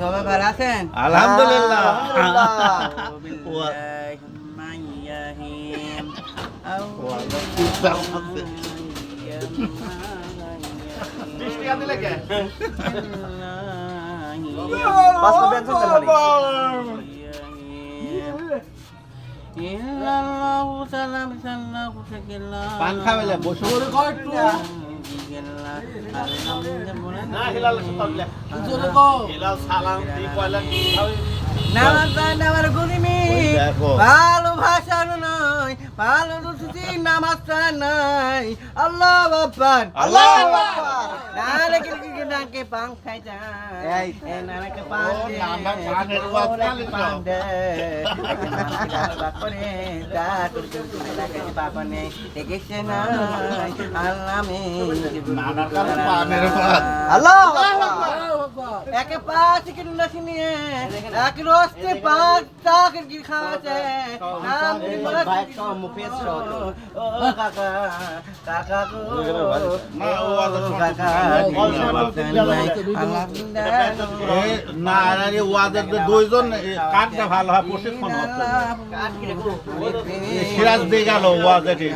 সবাই ভালো আছেন? আলহামদুলিল্লাহ। পান খাবেলে বসে ভালোবাসা নয় ভালো নামাজটা নাই আল্লাহ বাবার আল্লাহ নাকে পান খাই যায় নাকে পান আল্লাহ একে পাঁচ কিলো নিয়ে এক রস্তে পাঁচ টাকা কি খাওয়াছে নাম মুফেস ও কাকা কাকা গো কাকা না আরে ওয়াদের দুইজন কাটটা ভালো হয় প্রশিক্ষণ হচ্ছে সিরাজ দিয়ে গেল ওয়াজে